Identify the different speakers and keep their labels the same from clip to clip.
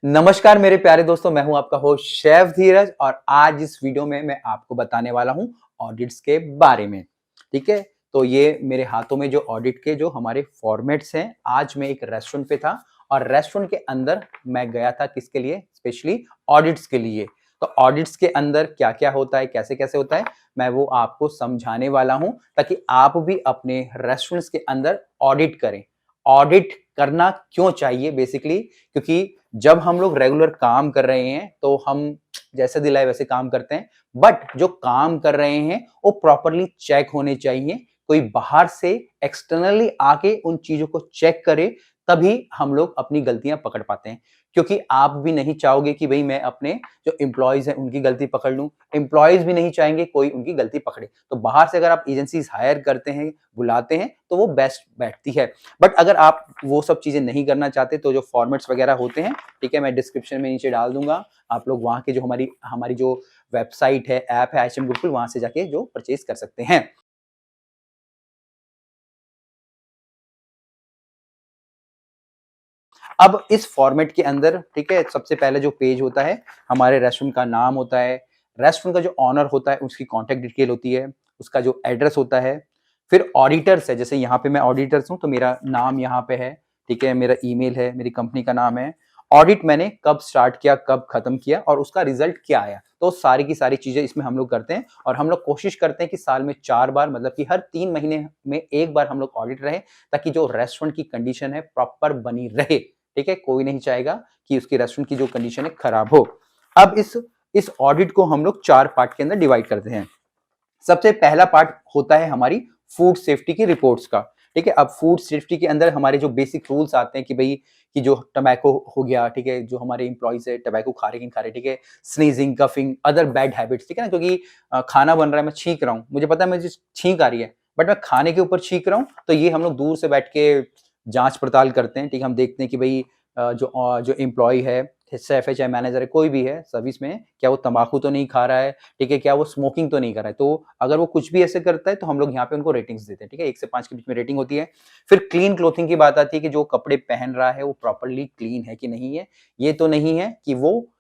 Speaker 1: नमस्कार मेरे प्यारे दोस्तों, मैं हूं आपका होस्ट शेफ धीरज और आज इस वीडियो में मैं आपको बताने वाला हूं ऑडिट्स के बारे में। ठीक है, तो ये मेरे हाथों में जो ऑडिट के जो हमारे फॉर्मेट्स हैं। आज मैं एक रेस्टोरेंट पे था और रेस्टोरेंट के अंदर मैं गया था किसके लिए, स्पेशली ऑडिट्स के लिए। तो ऑडिट्स के अंदर क्या क्या होता है, कैसे कैसे होता है, मैं वो आपको समझाने वाला हूं ताकि आप भी अपने रेस्टोरेंट्स के अंदर ऑडिट करें। ऑडिट करना क्यों चाहिए बेसिकली, क्योंकि जब हम लोग रेगुलर काम कर रहे हैं तो हम जैसे दिलाए वैसे काम करते हैं, बट जो काम कर रहे हैं वो प्रॉपरली चेक होने चाहिए। कोई बाहर से एक्सटर्नली आके उन चीजों को चेक करे, तभी हम लोग अपनी गलतियां पकड़ पाते हैं। क्योंकि आप भी नहीं चाहोगे कि भाई मैं अपने जो एम्प्लॉयज हैं उनकी गलती पकड़ लूं, एम्प्लॉयज भी नहीं चाहेंगे कोई उनकी गलती पकड़े। तो बाहर से अगर आप एजेंसीज हायर करते हैं, बुलाते हैं, तो वो बेस्ट बैठती है। बट अगर आप वो सब चीजें नहीं करना चाहते तो जो फॉर्मेट्स वगैरह होते हैं, ठीक है, मैं डिस्क्रिप्शन में नीचे डाल दूंगा। आप लोग वहां के जो हमारी हमारी जो वेबसाइट है, ऐप है आईएचएम गुरुकुल, वहां से जाके जो परचेज कर सकते हैं। अब इस फॉर्मेट के अंदर, ठीक है, सबसे पहले जो पेज होता है, हमारे रेस्टोरेंट का नाम होता है, रेस्टोरेंट का जो ऑनर होता है उसकी कॉन्टेक्ट डिटेल होती है, उसका जो एड्रेस होता है। फिर ऑडिटर्स है, जैसे यहाँ पे मैं ऑडिटर्स हूँ तो मेरा नाम यहाँ पे है, ठीक है, मेरा ईमेल है, मेरी कंपनी का नाम है। ऑडिट मैंने कब स्टार्ट किया, कब खत्म किया और उसका रिजल्ट क्या आया, तो सारी की सारी चीजें इसमें हम लोग करते हैं। और हम लोग कोशिश करते हैं कि साल में 4 बार, मतलब कि हर 3 महीने में एक बार हम लोग ऑडिट रहे, ताकि जो रेस्टोरेंट की कंडीशन है प्रॉपर बनी रहे। ठीक है, कोई नहीं चाहेगा कि उसकी रेस्टोरेंट की जो कंडीशन है खराब हो। अब इस ऑडिट को हम लोग 4 पार्ट के अंदर डिवाइड करते हैं। सबसे पहला पार्ट होता है हमारी फूड सेफ्टी की रिपोर्ट्स का। ठीक है, अब फूड सेफ्टी के अंदर हमारे जो बेसिक रूल्स आते हैं कि भाई कि जो टबैको हो गया, ठीक है, जो हमारे एम्प्लॉइज है टबैको खा रहे कि नहीं खा रहे, ठीक है, sneezing, coughing, other bad habits, ठीक है ना, क्योंकि खाना बन रहा है, मैं छींक रहा हूँ, मुझे पता है मुझे छींक आ रही है, बट मैं खाने के ऊपर छींक रहा हूँ, तो ये हम लोग दूर से बैठ के जांच पड़ताल करते हैं। ठीक है, हम देखते हैं कि भाई जो एम्प्लॉय है, शेफ है, चाहे मैनेजर है, कोई भी है सर्विस में, क्या वो तंबाकू तो नहीं खा रहा है, ठीक है, क्या वो स्मोकिंग तो नहीं कर रहा है। तो अगर वो कुछ भी ऐसे करता है तो हम लोग यहाँ पे उनको रेटिंग्स देते हैं। ठीक है, 1 से 5 के बीच में रेटिंग होती है। फिर क्लीन क्लोथिंग की बात आती है कि जो कपड़े पहन रहा है वो प्रॉपरली क्लीन है कि नहीं है। ये तो नहीं है कि वो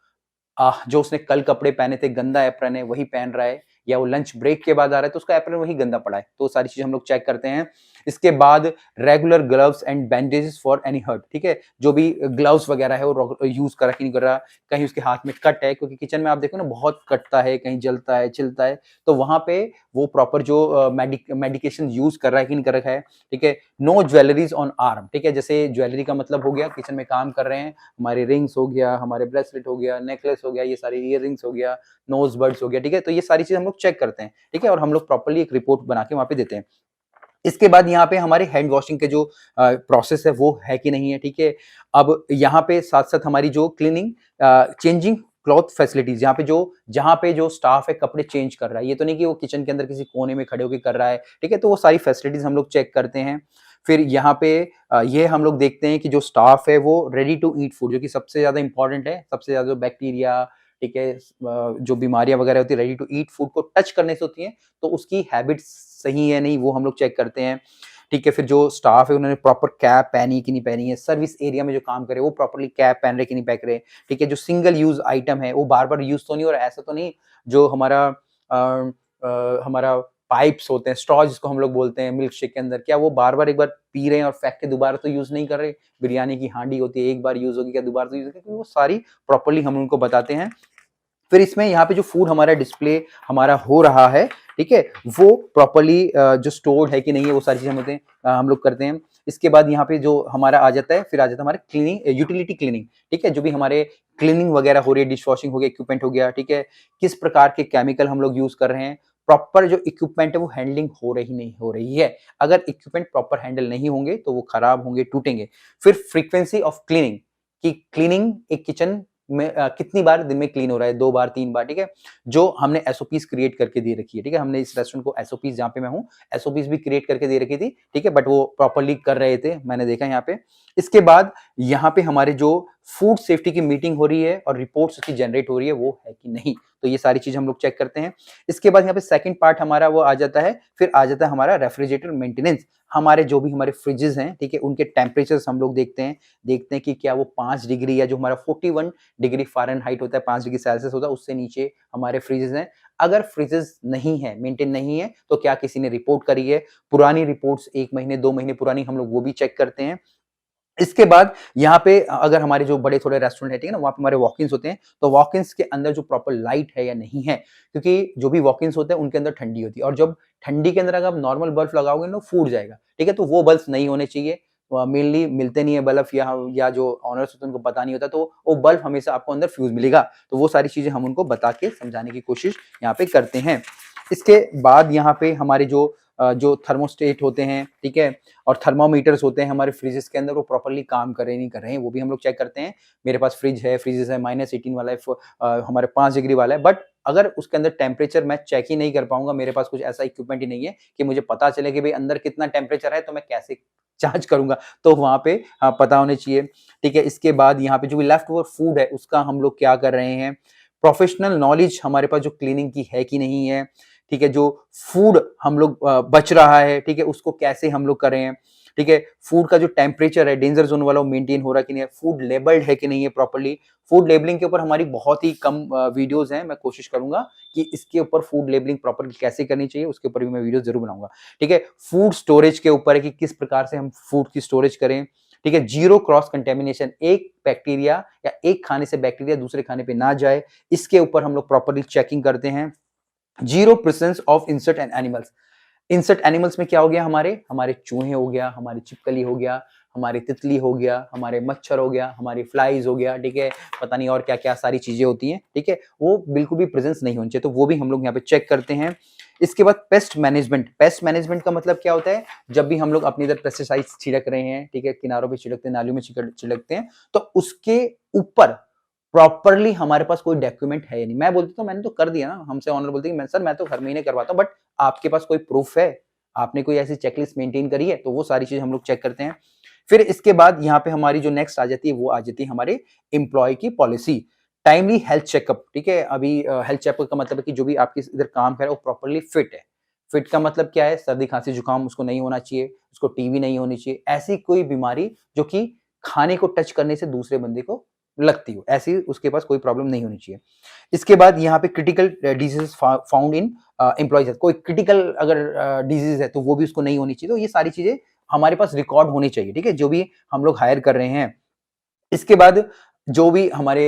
Speaker 1: जो उसने कल कपड़े पहने थे, गंदा एप्रन है वही पहन रहा है, या वो लंच ब्रेक के बाद आ रहा है तो उसका एप्रन वही गंदा पड़ा है। तो सारी चीजें हम लोग चेक करते हैं। इसके बाद regular gloves and bandages for any hurt. ठीक है, जो भी ग्लव्स वगैरह है वो यूज कर रहा कि नहीं कर रहा, कहीं उसके हाथ में कट है, क्योंकि किचन में आप देखो ना बहुत कटता है, कहीं जलता है, छिलता है, तो वहां पे वो प्रॉपर जो मेडिकेशन यूज कर रहा है कि नहीं कर रखा है। ठीक है, नो ज्वेलरीज ऑन आर्म। ठीक है, जैसे ज्वेलरी का मतलब हो गया, किचन में काम कर रहे हैं, हमारे रिंग्स हो गया, हमारे ब्रेसलेट हो गया, नेकलेस हो गया, ये सारे ईयर रिंग्स हो गया, नोज बड्स हो गया। ठीक है, तो ये सारी चीज हम लोग चेक करते हैं। ठीक है, और हम लोग प्रॉपर्ली एक रिपोर्ट बना के वहां पे देते हैं। इसके बाद यहाँ पे हमारे हैंड वॉशिंग के जो प्रोसेस है वो है कि नहीं है। ठीक है, अब यहाँ पे साथ साथ हमारी जो क्लीनिंग, चेंजिंग क्लॉथ फैसिलिटीज, यहाँ पे जो जहाँ पे जो स्टाफ है कपड़े चेंज कर रहा है, ये तो नहीं कि वो किचन के अंदर किसी कोने में खड़े होकर कर रहा है। ठीक है, तो वो सारी फैसिलिटीज हम लोग चेक करते हैं। फिर यहाँ पे ये हम लोग देखते हैं कि जो स्टाफ है वो रेडी टू ईट फूड, जो कि सबसे ज्यादा इंपॉर्टेंट है, सबसे ज्यादा जो बैक्टीरिया, ठीक है, जो बीमारियां वगैरह होती है रेडी टू ईट फूड को टच करने से होती हैं, तो उसकी हैबिट्स सही है नहीं वो हम लोग चेक करते हैं। ठीक है, फिर जो स्टाफ है उन्होंने प्रॉपर कैप पहनी कि नहीं पहनी है, सर्विस एरिया में जो काम करे वो प्रॉपर्ली कैप पहन रहे कि नहीं पहन रहे। ठीक है, जो सिंगल यूज आइटम है वो बार बार यूज तो नहीं हो रहा, ऐसा तो नहीं जो हमारा पाइप्स होते हैं, स्ट्रॉ जिसको हम लोग बोलते हैं मिल्क शेक के अंदर, क्या वो बार बार एक बार पी रहे हैं और फेंक के दोबारा तो यूज नहीं कर रहे। बिरयानी की हांडी होती है, एक बार यूज होगी, क्या दोबारा तो यूज होगी, क्योंकि वो सारी प्रॉपर्ली हम उनको बताते हैं। फिर इसमें यहाँ पे जो फूड हमारा डिस्प्ले हमारा हो रहा है, ठीक है, वो प्रॉपर्ली जो स्टोर्ड है कि नहीं है, वो सारी चीजें हम होते हैं, हम लोग करते हैं। इसके बाद यहाँ पे जो हमारा आ जाता है, फिर आ जाता है हमारा क्लीनिंग, यूटिलिटी क्लीनिंग। ठीक है, जो भी हमारे क्लीनिंग वगैरह हो रही है, डिश वॉशिंग हो गया, इक्विपमेंट हो गया, ठीक है, किस प्रकार के केमिकल हम लोग यूज कर रहे हैं, प्रॉपर जो इक्विपमेंट है वो हैंडलिंग हो रही नहीं हो रही है। अगर इक्विपमेंट प्रॉपर हैंडल नहीं होंगे तो वो खराब होंगे, टूटेंगे। फिर फ्रीक्वेंसी ऑफ क्लीनिंग, कि क्लीनिंग एक किचन में कितनी बार दिन में क्लीन हो रहा है, 2 बार 3 बार। ठीक है, जो हमने एसओपीस क्रिएट करके दे रखी है। ठीक है, हमने इस रेस्टोरेंट को एसओपीस, जहाँ पे मैं हूँ, एसओपीस भी क्रिएट करके दे रखी थी। ठीक है, बट वो प्रॉपर्ली कर रहे थे, मैंने देखा यहाँ पे। इसके बाद यहाँ पे हमारे जो फूड सेफ्टी की मीटिंग हो रही है और रिपोर्ट्स उसकी जनरेट हो रही है वो है कि नहीं, तो ये सारी चीज़ हम लोग चेक करते हैं। इसके बाद यहाँ पे सेकंड पार्ट हमारा वो आ जाता है, फिर आ जाता है हमारा रेफ्रिजरेटर मेंटेनेंस। हमारे जो भी हमारे फ्रिजेस हैं, ठीक है, उनके टेम्परेचर्स हम लोग देखते हैं कि क्या वो 5 डिग्री या जो हमारा 41 डिग्री फ़ारेनहाइट होता है, 5 डिग्री सेल्सियस होता है, उससे नीचे हमारे फ्रिजेस हैं। अगर फ्रिजेस नहीं है, मेंटेन नहीं है, तो क्या किसी ने रिपोर्ट करी है? पुरानी रिपोर्ट्स 1 महीने, 2 महीने पुरानी हम लोग वो भी चेक करते हैं। इसके बाद यहाँ पे अगर हमारे जो बड़े थोड़े रेस्टोरेंट है, ठीक है ना, वहाँ पे हमारे वॉक-इन्स होते हैं, तो वॉक-इन्स के अंदर जो प्रॉपर लाइट है या नहीं है, क्योंकि जो भी वॉक-इन्स होते हैं उनके अंदर ठंडी होती है और जब ठंडी के अंदर अगर आप नॉर्मल बल्ब लगाओगे ना, फूट जाएगा, ठीक है? तो वो बल्ब्स नहीं होने चाहिए। मेनली मिलते नहीं है बल्ब या जो ओनर्स होते हैं उनको पता नहीं होता, तो वो बल्ब हमेशा आपको अंदर फ्यूज़ मिलेगा। तो वो सारी चीज़ें हम उनको बता के समझाने की कोशिश यहाँ पे करते हैं। इसके बाद यहाँ पे हमारे जो थर्मोस्टेट होते हैं, ठीक है? और थर्मामीटर्स होते हैं हमारे फ्रिजेस के अंदर, वो प्रॉपर्ली काम कर रहे हैं नहीं कर रहे हैं, वो भी हम लोग चेक करते हैं। मेरे पास फ्रिजेस है -18 वाला है, हमारे 5 डिग्री वाला है, बट अगर उसके अंदर टेम्परेचर मैं चेक ही नहीं कर पाऊँगा, मेरे पास कुछ ऐसा इक्विपमेंट ही नहीं है कि मुझे पता चले कि भई अंदर कितना टेम्परेचर है, तो मैं कैसे जाँच करूँगा? तो वहाँ पे पता होने चाहिए, ठीक है? इसके बाद यहाँ पे जो भी लेफ्ट ओवर फूड है, उसका हम लोग क्या कर रहे हैं? प्रोफेशनल नॉलेज हमारे पास जो क्लीनिंग की है कि नहीं है, ठीक है? जो फूड हम लोग बच रहा है, ठीक है? उसको कैसे हम लोग करें, ठीक है? फूड का जो टेम्परेचर है, डेंजर ज़ोन वाला वो मेंटेन हो रहा है कि नहीं है? फूड लेबल्ड है कि नहीं है प्रॉपर्ली? फूड लेबलिंग के ऊपर हमारी बहुत ही कम वीडियोज़ हैं, मैं कोशिश करूँगा कि इसके ऊपर फूड लेबलिंग प्रॉपर्ली कैसे करनी चाहिए, उसके ऊपर भी मैं वीडियो ज़रूर बनाऊँगा, ठीक है? फूड स्टोरेज के ऊपर है कि किस प्रकार से हम फूड की स्टोरेज करें, ठीक है? ज़ीरो क्रॉस कंटैमिनेशन, एक बैक्टीरिया या एक खाने से बैक्टीरिया दूसरे खाने पे ना जाए, इसके ऊपर हम लोग प्रॉपर्ली चेकिंग करते हैं। Zero presence of insect and animals. Insect animals में क्या हो गया हमारे चूहे हो गया, हमारी छिपकली हो गया, हमारी तितली हो गया, हमारे मच्छर हो गया, हमारी फ्लाइज़ हो गया, ठीक है? पता नहीं और क्या-क्या सारी चीज़ें होती हैं, ठीक है? वो बिल्कुल भी प्रेज़ेंस नहीं होनी चाहिए, तो वो भी हम लोग यहाँ पे चेक करते हैं। इसके बाद पेस्ट मैनेजमेंट का मतलब क्या होता है? जब भी हम लोग अपनी इधर पेस्टिसाइड्स छिड़क रहे हैं, ठीक है? किनारों पे छिड़कते हैं, नालियों में छिड़कते हैं, तो उसके ऊपर प्रॉपरली हमारे पास कोई डॉक्यूमेंट है या नहीं। मैं बोलता हूँ मैंने तो कर दिया ना, हमसे ओनर बोलते हैं कि मैं सर मैं तो हर महीने करवाता हूँ, बट आपके पास कोई प्रूफ है? आपने कोई ऐसी चेकलिस्ट मेंटेन करी है? तो वो सारी चीज़ हम लोग चेक करते हैं। फिर इसके बाद यहाँ पे हमारी जो नेक्स्ट आ जाती है, वो आ जाती है हमारे एम्प्लॉयी की पॉलिसी। टाइमली हेल्थ चेकअप, ठीक है? अभी हेल्थ चेकअप का मतलब है कि जो भी आपके इधर काम कर रहा है, वो प्रॉपरली फिट है। फिट का मतलब क्या है? सर्दी, खाँसी, जुकाम उसको नहीं होना चाहिए, उसको टीबी नहीं होनी चाहिए, ऐसी कोई बीमारी जो कि खाने को टच करने से दूसरे बंदे को लगती हो, ऐसी उसके पास कोई प्रॉब्लम नहीं होनी चाहिए। इसके बाद यहाँ पे critical disease found in employees कोई क्रिटिकल अगर डिजीज़ है तो वो भी उसको नहीं होनी चाहिए। तो ये सारी चीज़ें हमारे पास रिकॉर्ड होनी चाहिए, ठीक है? जो भी हम लोग हायर कर रहे हैं। इसके बाद जो भी हमारे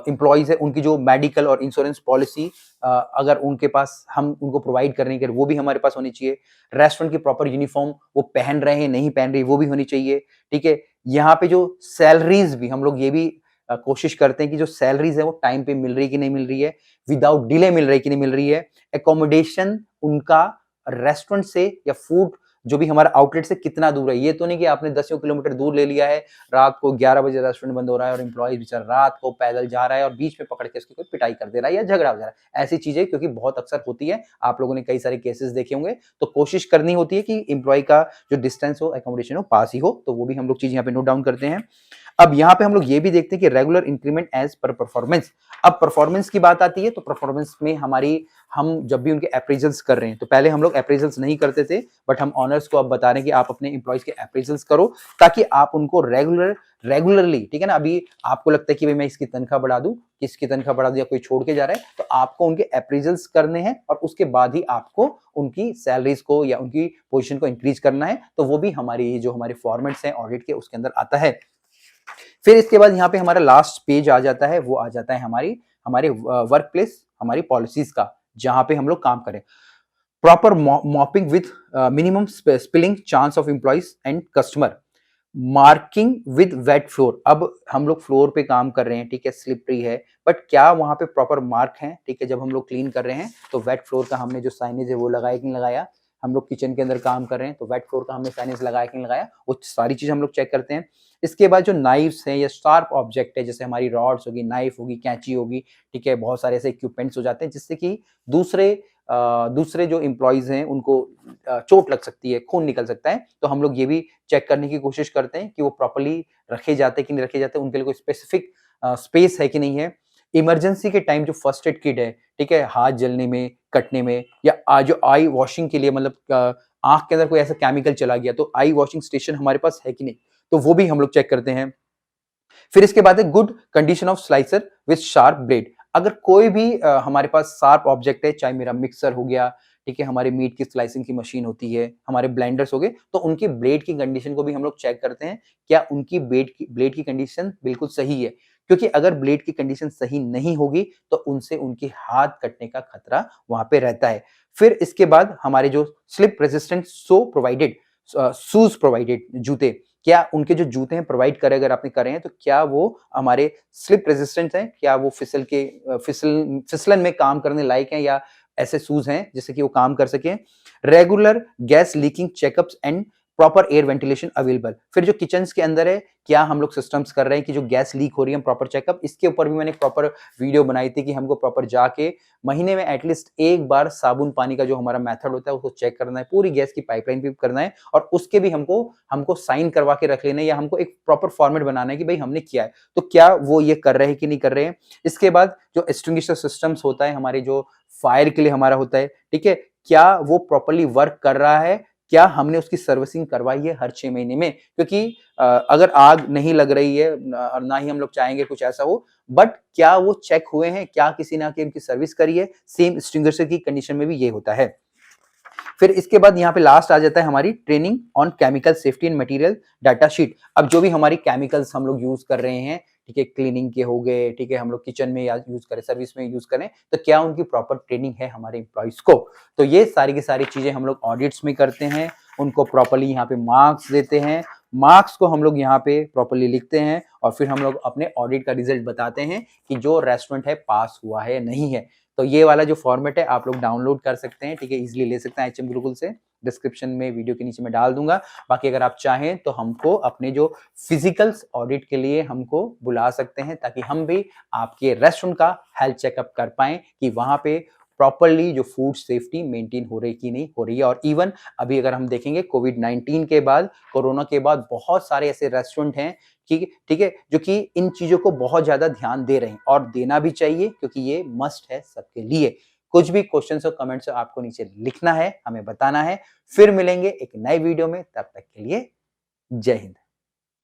Speaker 1: एम्प्लॉइज़ हैं उनकी जो मेडिकल और इंश्योरेंस पॉलिसी अगर उनके पास हम उनको प्रोवाइड करने के वो भी हमारे पास होनी चाहिए। रेस्टोरेंट की प्रॉपर यूनिफ़ॉर्म वो पहन रहे हैं, नहीं पहन रही वो भी होनी चाहिए, ठीक है? यहाँ पे जो सैलरीज़ भी हम लोग ये भी कोशिश करते हैं कि जो सैलरीज़ है वो टाइम पे मिल रही है कि नहीं मिल रही है, विदाउट डिले मिल रही है कि नहीं मिल रही है, अकोमोडेशन उनका रेस्टोरेंट से या फूड जो भी हमारा आउटलेट से कितना दूर है। ये तो नहीं कि आपने दसियों किलोमीटर दूर ले लिया है, रात को 11 बजे रेस्टोरेंट बंद हो रहा है और एम्प्लॉयी बेचारा रात को पैदल जा रहा है और बीच में पकड़ के उसकी कोई पिटाई कर दे रहा है या झगड़ा हो जा रहा है। ऐसी चीज़ें क्योंकि बहुत अक्सर होती है, आप लोगों ने कई सारे केसेज़ देखे होंगे, तो कोशिश करनी होती है कि एम्प्लॉयी का जो डिस्टेंस हो, अकोमोडेशन हो, पास ही हो, तो वो भी हम लोग चीज़ यहाँ पे नोट डाउन करते हैं। अब यहाँ पे हम लोग ये भी देखते हैं कि regular increment as per performance. अब परफॉर्मेंस की बात आती है, तो परफॉर्मेंस में हम जब भी उनके अप्रेज़ल्स कर रहे हैं, तो पहले हम लोग अप्रेज़ल्स नहीं करते थे, बट हम ओनर्स को अब बता रहे हैं कि आप अपने एम्प्लॉइज़ के अप्रेज़ल्स करो, ताकि आप उनको रेगुलरली, ठीक है ना? अभी आपको लगता है कि भई मैं इसकी तनख्वाह बढ़ा दूँ, किसकी तनख्वाह बढ़ा दूँ या कोई छोड़ के जा रहा है, तो आपको उनके अप्रेज़ल्स करने हैं और उसके बाद ही आपको उनकी सैलरीज़ को या उनकी पोज़ीशन को इंक्रीज़ करना है, तो वो भी हमारी जो हमारे फॉर्मेट्स हैं ऑडिट के उसके अंदर आता है। फिर इसके बाद यहाँ पे हमारा लास्ट पेज आ जाता है, वो आ जाता है हमारे वर्क प्लेस, हमारी पॉलिसीज़ का, जहाँ पे हम लोग काम करें। Proper mopping with minimum spilling chance of employees and customer, marking with weight floor. अब हम लोग फ्लोर पे काम कर रहे हैं, ठीक है, स्लिपरी है, बट क्या वहाँ पे प्रॉपर मार्क हैं, ठीक है? जब हम लोग क्लीन कर रहे हैं तो वेट फ्लोर का हमने जो साइनेज है वो लगाया कि नहीं लगाया? हम लोग किचन के अंदर काम कर रहे हैं तो वेट फ्लोर का हमने साइनेज लगाया कि नहीं लगाया? वो सारी चीज़ हम लोग चेक करते हैं। इसके बाद जो नाइफ्स हैं या शार्प ऑब्जेक्ट है, जैसे हमारी रॉड्स होगी, नाइफ होगी, कैंची होगी, ठीक है? बहुत सारे ऐसे इक्विपमेंट्स हो जाते हैं जिससे कि दूसरे दूसरे जो एम्प्लॉइज़ हैं उनको चोट लग सकती है, खून निकल सकता है, तो हम लोग ये भी चेक करने की कोशिश करते हैं कि वो प्रॉपर्ली रखे जाते हैं कि नहीं रखे जाते, उनके लिए कोई स्पेसिफिक स्पेस है कि नहीं है। इमरजेंसी के टाइम जो फर्स्ट एड किट है, ठीक है? हाथ जलने में, कटने में या जो आई वॉशिंग के लिए मतलब आँख के अंदर कोई ऐसा केमिकल चला गया, तो आई वॉशिंग स्टेशन हमारे पास है कि नहीं? तो वो भी हम लोग चेक करते हैं। फिर इसके बाद है good condition of slicer with sharp blade. अगर कोई भी हमारे पास शार्प ऑब्जेक्ट है, चाहे मेरा मिक्सर हो गया, ठीक है, हमारे मीट की स्लाइसिंग की मशीन होती है, हमारे ब्लेंडर्स हो गए, तो उनके ब्लेड की कंडीशन को भी हम लोग चेक करते हैं, क्या उनकी ब्लेड की कंडीशन बिल्कुल सही है? क्योंकि अगर ब्लेड की कंडीशन सही नहीं होगी, तो उनसे उनके हाथ कटने का खतरा वहाँ पे रहता है। फिर इसके बाद हमारे जो स्लिप रेजिस्टेंट शूज़ प्रोवाइडेड जूते, क्या उनके जो जूते हैं प्रोवाइड करे अगर आपने करे हैं, तो क्या वो हमारे स्लिप रेजिस्टेंट हैं? क्या वो फिसलन में काम करने लायक हैं या ऐसे शूज़ हैं जिससे कि वो काम कर सकें? Regular gas leaking checkups and proper air ventilation available. फिर जो किचन्स के अंदर है, क्या हम लोग सिस्टम्स कर रहे हैं कि जो गैस लीक हो रही है, प्रॉपर चेकअप, इसके ऊपर भी मैंने प्रॉपर वीडियो बनाई थी कि हमको प्रॉपर जाके महीने में एटलीस्ट एक बार साबुन पानी का जो हमारा मेथड होता है उसको चेक करना है, पूरी गैस की पाइपलाइन भी करना है और उसके भी हमको हमको साइन करवा के रख लेना है या हमको एक प्रॉपर फॉर्मेट बनाना है कि भाई हमने किया है। तो क्या वो ये कर रहे हैं कि नहीं कर रहे हैं? इसके बाद जो एक्सटिंग्विशर सिस्टम्स होता है, हमारे जो फायर के लिए हमारा होता है, ठीक है? क्या वो प्रॉपर्ली वर्क कर रहा है? क्या हमने उसकी सर्विसिंग करवाई है हर 6 महीने में? क्योंकि अगर आग नहीं लग रही है और ना ही हम लोग चाहेंगे कुछ ऐसा हो, बट क्या वो चेक हुए हैं? क्या किसी ने आके इनकी सर्विस करी है? सेम एक्सटिंग्विशर की कंडीशन में भी ये होता है। फिर इसके बाद यहाँ पे लास्ट आ जाता है हमारी training on chemical safety and material data sheet. अब जो भी हमारी केमिकल्स हम लोग यूज कर रहे हैं, ठीक है, क्लीनिंग के हो गए, ठीक है, हम लोग किचन में या यूज करें, सर्विस में यूज करें, तो क्या उनकी प्रॉपर ट्रेनिंग है हमारे एम्प्लॉइज को? तो ये सारी की सारी चीजें हम लोग ऑडिट्स में करते हैं, उनको प्रॉपरली यहाँ पे मार्क्स देते हैं, मार्क्स को हम लोग यहाँ पे प्रॉपरली लिखते हैं और फिर हम लोग अपने ऑडिट का रिजल्ट बताते हैं कि जो रेस्टोरेंट है पास हुआ है नहीं है। तो ये वाला जो फॉर्मेट है आप लोग डाउनलोड कर सकते हैं, ठीक है, इजीली ले सकते हैं एचएम गुरुकुल से। डिस्क्रिप्शन में वीडियो के नीचे मैं डाल दूंगा। बाकी अगर आप चाहें तो हमको अपने जो फिजिकल्स ऑडिट के लिए हमको बुला सकते हैं ताकि हम भी आपके रेस्टोरेंट का हेल्थ चेकअप कर पाएं कि वहां पे प्रॉपरली जो फूड सेफ्टी मेंटेन हो रही कि नहीं हो रही है। और इवन अभी अगर हम देखेंगे कोविड-19 के बाद, कोरोना के बाद बहुत सारे ऐसे रेस्टोरेंट हैं कि ठीक है, जो कि इन चीज़ों को बहुत ज़्यादा ध्यान दे रहे हैं और देना भी चाहिए क्योंकि ये मस्ट है सबके लिए। कुछ भी क्वेश्चन्स और कमेंट्स आपको नीचे लिखना है, हमें बताना है। फिर मिलेंगे एक नए वीडियो में, तब तक के लिए जय हिंद।